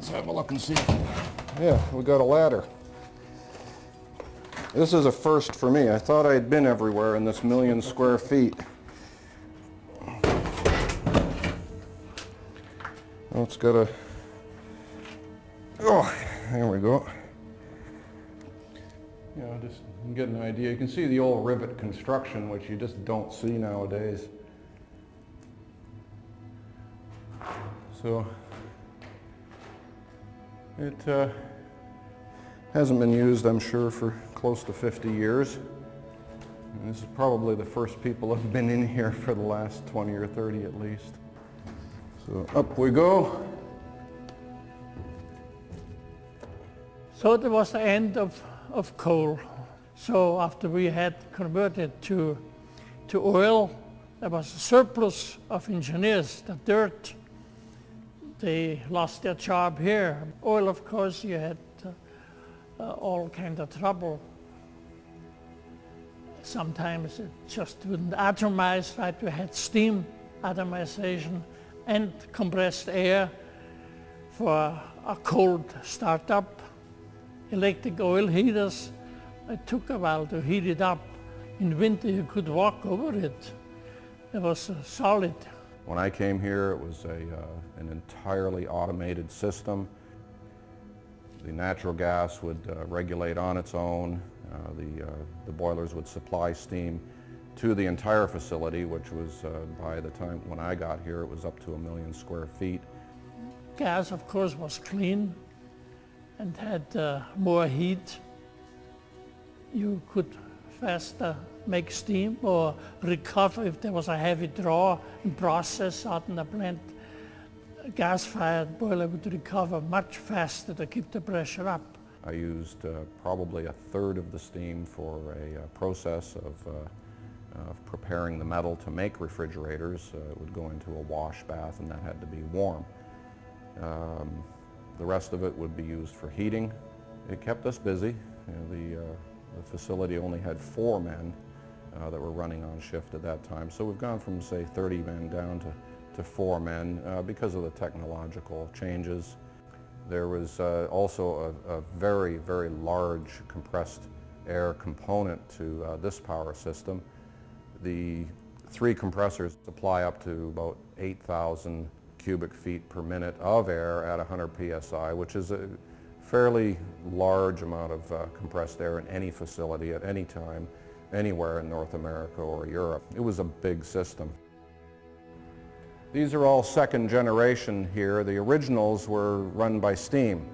Let's have a look and see. Yeah, we got a ladder. This is a first for me. I thought I had been everywhere in this 1,000,000 square feet. Oh, it's got a... Oh, there we go. You know, just get an idea. You can see the old rivet construction, which you just don't see nowadays. So it hasn't been used, I'm sure, for close to 50 years. And this is probably the first people who have been in here for the last 20 or 30 at least. So up we go. So it was the end of coal. So after we had converted to oil, there was a surplus of engineers, the dirt. They lost their job here. Oil, of course, you had all kind of trouble. Sometimes it just wouldn't atomize, right? We had steam atomization and compressed air for a cold startup. Electric oil heaters, it took a while to heat it up. In winter you could walk over it. It was solid. When I came here, it was an entirely automated system. The natural gas would regulate on its own. The boilers would supply steam to the entire facility, which was, by the time when I got here, it was up to 1,000,000 square feet. Gas, of course, was clean and had more heat. You could faster make steam or recover if there was a heavy draw and process out in the plant. A gas-fired boiler would recover much faster to keep the pressure up. I used probably a third of the steam for a process of preparing the metal to make refrigerators. It would go into a wash bath, and that had to be warm. The rest of it would be used for heating. It kept us busy. You know, the facility only had 4 men that were running on shift at that time. So we've gone from, say, 30 men down to 4 men because of the technological changes. There was also a very, very large compressed air component to this power system. The 3 compressors supply up to about 8,000 cubic feet per minute of air at 100 psi, which is a fairly large amount of compressed air in any facility at any time, anywhere in North America or Europe. It was a big system. These are all second generation here. The originals were run by steam.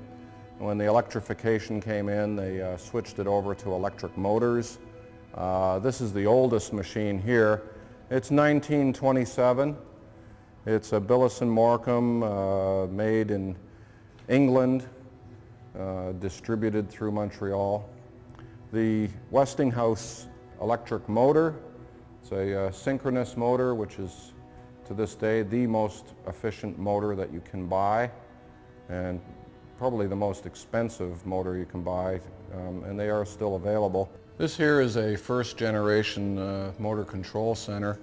When the electrification came in, they switched it over to electric motors. This is the oldest machine here. It's 1927. It's a Billis and Morecambe, made in England, distributed through Montreal. The Westinghouse electric motor, it's a synchronous motor, which is to this day the most efficient motor that you can buy, and probably the most expensive motor you can buy, and they are still available. This here is a first generation motor control center.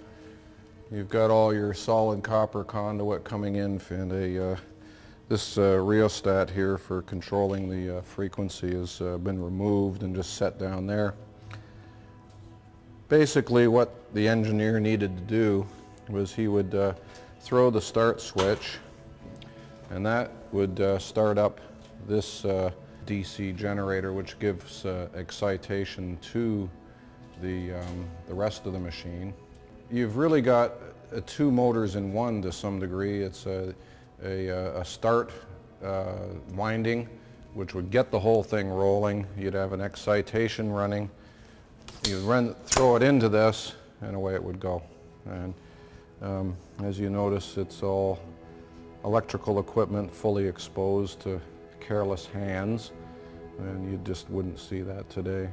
You've got all your solid copper conduit coming in, and this rheostat here for controlling the frequency has been removed and just set down there. Basically what the engineer needed to do was he would throw the start switch, and that would start up this DC generator, which gives excitation to the rest of the machine. You've really got 2 motors in one to some degree. It's a start winding, which would get the whole thing rolling. You'd have an excitation running. You'd throw it into this, and away it would go. And as you notice, it's all electrical equipment fully exposed to careless hands, and you just wouldn't see that today.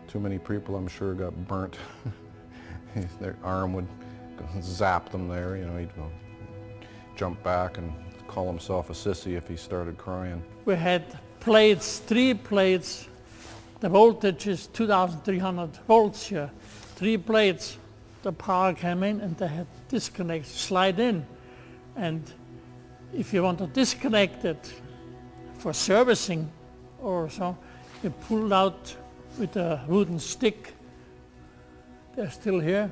Too many people, I'm sure, got burnt. Their arm would zap them there, you know, he'd jump back and call himself a sissy if he started crying. We had plates, 3 plates. The voltage is 2,300 volts here. 3 plates. The power came in and they had disconnects slide in. And if you want to disconnect it for servicing or so, you pull out with a wooden stick. They're still here.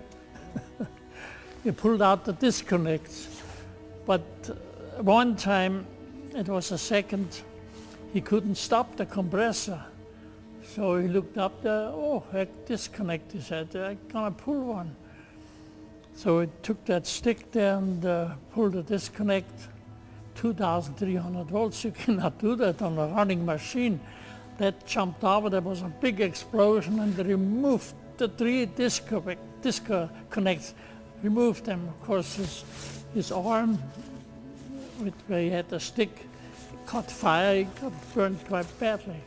You pulled out the disconnects. But one time, it was a second, he couldn't stop the compressor. So he looked up there, oh, heck, disconnect, he said, I'm gonna pull one. So he took that stick there and pulled the disconnect, 2,300 volts. You cannot do that on a running machine. That jumped over, there was a big explosion, and they removed the 3 disconnects, removed them. Of course, his arm, where he had the stick, caught fire, he got burned quite badly.